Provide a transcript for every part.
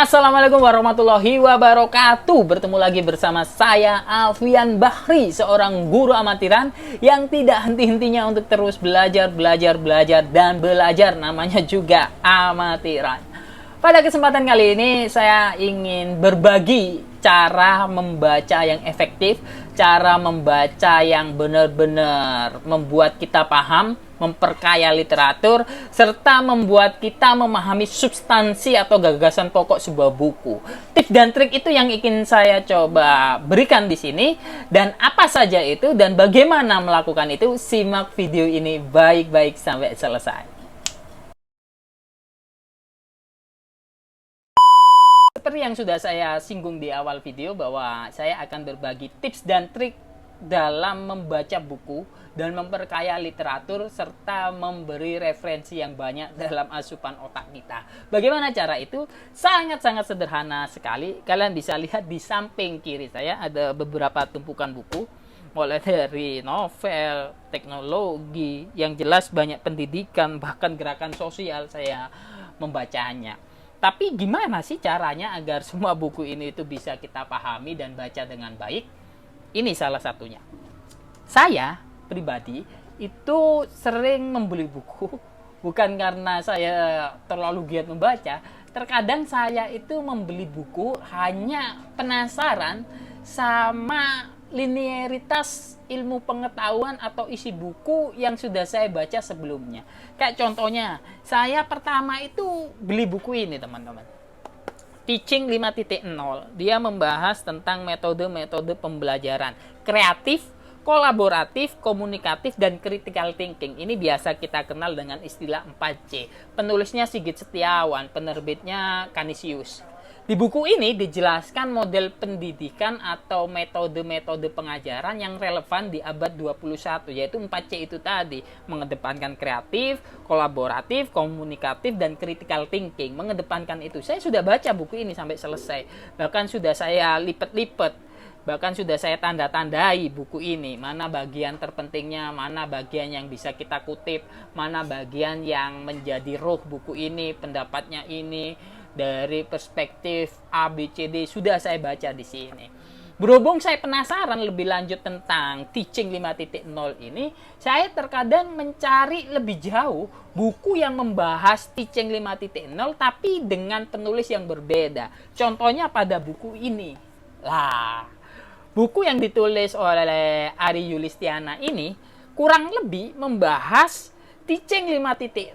Assalamualaikum warahmatullahi wabarakatuh. Bertemu lagi bersama saya Alfian Bahri, seorang guru amatiran yang tidak henti-hentinya untuk terus belajar dan belajar. Namanya juga amatiran. Pada kesempatan kali ini saya ingin berbagi cara membaca yang efektif, cara membaca yang benar-benar membuat kita paham, memperkaya literatur, serta membuat kita memahami substansi atau gagasan pokok sebuah buku. Tips dan trik itu yang ingin saya coba berikan di sini, dan apa saja itu dan bagaimana melakukan itu, simak video ini baik-baik sampai selesai. Seperti yang sudah saya singgung di awal video bahwa saya akan berbagi tips dan trik dalam membaca buku dan memperkaya literatur serta memberi referensi yang banyak dalam asupan otak kita. Bagaimana cara itu? Sangat-sangat sederhana sekali. Kalian bisa lihat di samping kiri saya ada beberapa tumpukan buku, mulai dari novel, teknologi, yang jelas banyak pendidikan, bahkan gerakan sosial saya membacanya. Tapi gimana sih caranya agar semua buku ini itu bisa kita pahami dan baca dengan baik? Ini salah satunya. Saya pribadi itu sering membeli buku bukan karena saya terlalu giat membaca. Terkadang saya itu membeli buku hanya penasaran sama linearitas ilmu pengetahuan atau isi buku yang sudah saya baca sebelumnya. Kayak contohnya, saya pertama itu beli buku ini, teman-teman. Teaching 5.0. Dia membahas tentang metode-metode pembelajaran kreatif, kolaboratif, komunikatif, dan critical thinking. Ini biasa kita kenal dengan istilah 4C. Penulisnya Sigit Setiawan, penerbitnya Canisius. Di buku ini dijelaskan model pendidikan atau metode-metode pengajaran yang relevan di abad 21, yaitu 4C itu tadi, mengedepankan kreatif, kolaboratif, komunikatif, dan critical thinking. Mengedepankan itu. Saya sudah baca buku ini sampai selesai. Bahkan sudah saya lipat-lipat. Bahkan sudah saya tanda-tandai buku ini. Mana bagian terpentingnya, mana bagian yang bisa kita kutip, mana bagian yang menjadi roh buku ini, pendapatnya ini. Dari perspektif A, B, C, D sudah saya baca di sini. Berhubung saya penasaran lebih lanjut tentang Teaching 5.0 ini, saya terkadang mencari lebih jauh buku yang membahas Teaching 5.0 tapi dengan penulis yang berbeda. Contohnya pada buku ini. Lah, buku yang ditulis oleh Ari Yulistiana ini kurang lebih membahas Teaching 5.0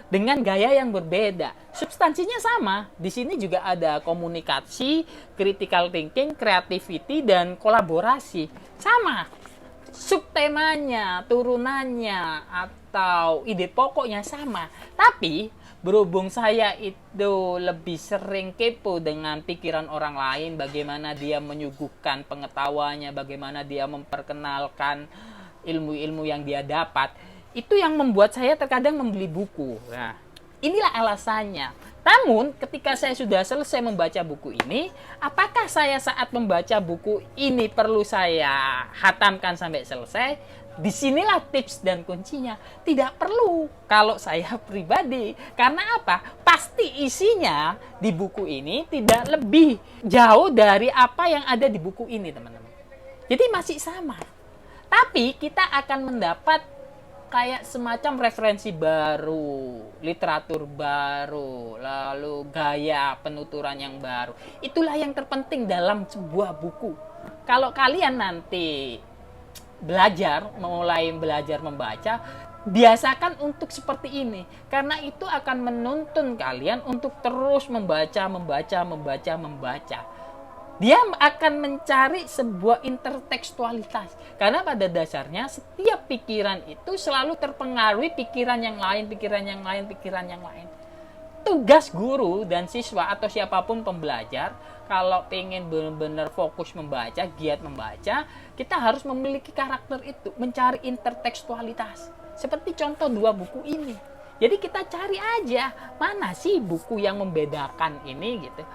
dengan gaya yang berbeda. Substansinya sama. Di sini juga ada komunikasi, critical thinking, creativity, dan kolaborasi. Sama. Subtemanya, turunannya, atau ide pokoknya sama. Tapi berhubung saya itu lebih sering kepo dengan pikiran orang lain, bagaimana dia menyuguhkan pengetahuannya, bagaimana dia memperkenalkan ilmu-ilmu yang dia dapat, itu yang membuat saya terkadang membeli buku. Nah, inilah alasannya. Namun, ketika saya sudah selesai membaca buku ini, apakah saya saat membaca buku ini perlu saya hatamkan sampai selesai? Disinilah tips dan kuncinya. Tidak perlu kalau saya pribadi. Karena apa? Pasti isinya di buku ini tidak lebih jauh dari apa yang ada di buku ini, teman-teman. Jadi masih sama. Tapi kita akan mendapat kayak semacam referensi baru, literatur baru, lalu gaya penuturan yang baru. Itulah yang terpenting dalam sebuah buku. Kalau kalian nanti mulai belajar membaca, biasakan untuk seperti ini. Karena itu akan menuntun kalian untuk terus membaca. Dia akan mencari sebuah intertekstualitas. Karena pada dasarnya setiap pikiran itu selalu terpengaruhi pikiran yang lain. Tugas guru dan siswa atau siapapun pembelajar, kalau pengen benar-benar fokus membaca, giat membaca, kita harus memiliki karakter itu, mencari intertekstualitas. Seperti contoh dua buku ini. Jadi kita cari aja, mana sih buku yang membedakan ini gitu.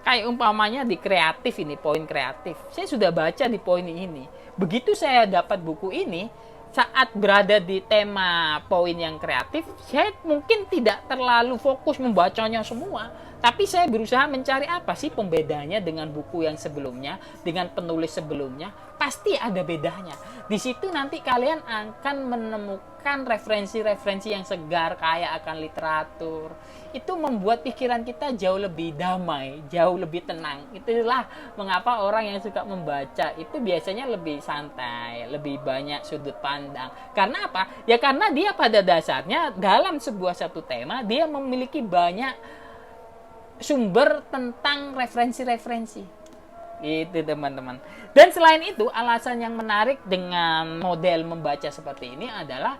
Kayak umpamanya di kreatif ini, poin kreatif. Saya sudah baca di poin ini. Begitu saya dapat buku ini, saat berada di tema poin yang kreatif, saya mungkin tidak terlalu fokus membacanya semua. Tapi saya berusaha mencari apa sih pembedanya dengan buku yang sebelumnya, dengan penulis sebelumnya. Pasti ada bedanya. Di situ nanti kalian akan menemukan referensi-referensi yang segar, kaya akan literatur. Itu membuat pikiran kita jauh lebih damai, jauh lebih tenang. Itulah mengapa orang yang suka membaca itu biasanya lebih santai, lebih banyak sudut pandang. Karena apa? Ya karena dia pada dasarnya dalam sebuah satu tema, dia memiliki banyak sumber tentang referensi-referensi. Itu teman-teman. Dan selain itu, alasan yang menarik dengan model membaca seperti ini adalah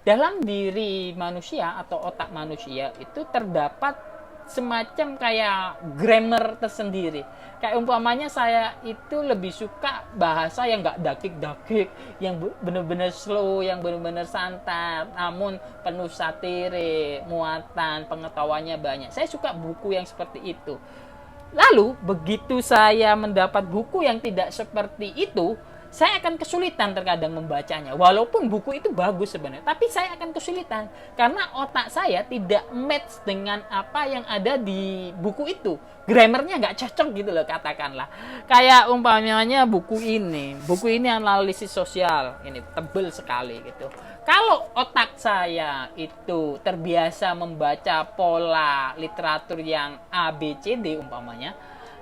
dalam diri manusia atau otak manusia itu terdapat semacam kayak grammar tersendiri. Kayak umpamanya saya itu lebih suka bahasa yang nggak dakik-dakik, yang benar-benar slow, yang benar-benar santai, namun penuh satire, muatan, pengetahuannya banyak. Saya suka buku yang seperti itu. Lalu begitu saya mendapat buku yang tidak seperti itu, saya akan kesulitan terkadang membacanya. Walaupun buku itu bagus sebenarnya, tapi saya akan kesulitan karena otak saya tidak match dengan apa yang ada di buku itu. Grammarnya nggak cocok gitu loh, katakanlah. Kayak umpamanya buku ini analisis sosial, ini tebel sekali gitu. Kalau otak saya itu terbiasa membaca pola literatur yang A, B, C, D umpamanya,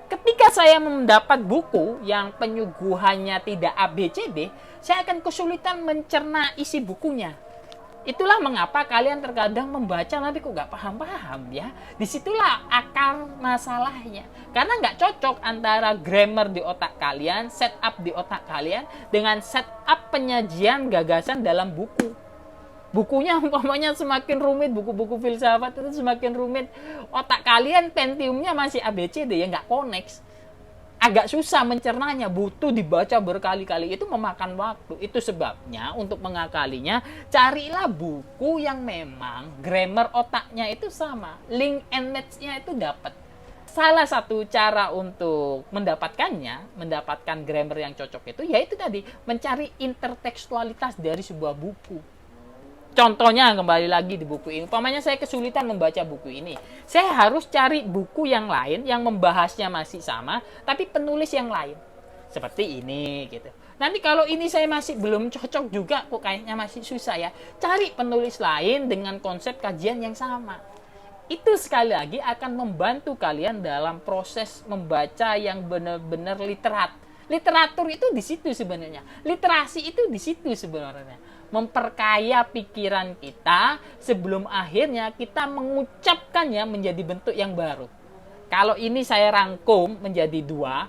ketika saya mendapat buku yang penyuguhannya tidak A, B, C, D, saya akan kesulitan mencerna isi bukunya. Itulah mengapa kalian terkadang membaca nanti kok nggak paham-paham ya. Disitulah akar masalahnya. Karena nggak cocok antara grammar di otak kalian, setup di otak kalian, dengan setup penyajian gagasan dalam buku. Bukunya umpamanya semakin rumit, buku-buku filsafat itu semakin rumit, otak kalian Pentiumnya masih ABCD ya nggak connect, agak susah mencernanya, butuh dibaca berkali-kali, itu memakan waktu. Itu sebabnya untuk mengakalinya carilah buku yang memang grammar otaknya itu sama, link and match-nya itu dapat. Salah satu cara untuk mendapatkan grammar yang cocok itu yaitu tadi mencari intertekstualitas dari sebuah buku. Contohnya kembali lagi di buku ini, umpamanya saya kesulitan membaca buku ini, saya harus cari buku yang lain yang membahasnya masih sama, tapi penulis yang lain. Seperti ini gitu. Nanti kalau ini saya masih belum cocok juga, kok kayaknya masih susah ya, cari penulis lain dengan konsep kajian yang sama. Itu sekali lagi akan membantu kalian dalam proses membaca yang benar-benar literat. Literatur itu di situ sebenarnya. Literasi itu di situ sebenarnya. Memperkaya pikiran kita sebelum akhirnya kita mengucapkannya menjadi bentuk yang baru. Kalau ini saya rangkum menjadi dua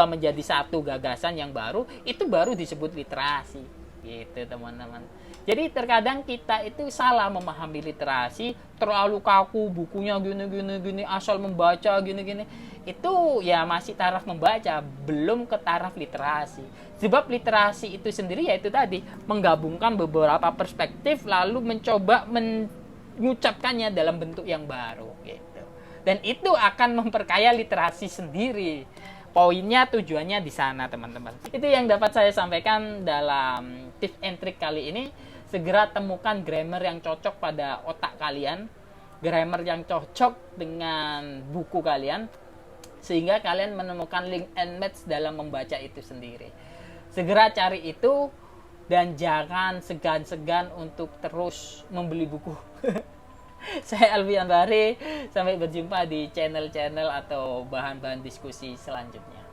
menjadi satu gagasan yang baru, itu baru disebut literasi. Gitu teman-teman. Jadi terkadang kita itu salah memahami literasi, terlalu kaku, bukunya gini, asal membaca gini. Itu ya masih taraf membaca, belum ke taraf literasi. Sebab literasi itu sendiri yaitu tadi, menggabungkan beberapa perspektif lalu mencoba mengucapkannya dalam bentuk yang baru gitu. Dan itu akan memperkaya literasi sendiri. Poinnya, tujuannya di sana teman-teman. Itu yang dapat saya sampaikan dalam tips and trick kali ini. Segera temukan grammar yang cocok pada otak kalian, grammar yang cocok dengan buku kalian, sehingga kalian menemukan link and match dalam membaca itu sendiri. Segera cari itu dan jangan segan-segan untuk terus membeli buku. Saya Alfian Bahri, sampai berjumpa di channel-channel atau bahan-bahan diskusi selanjutnya.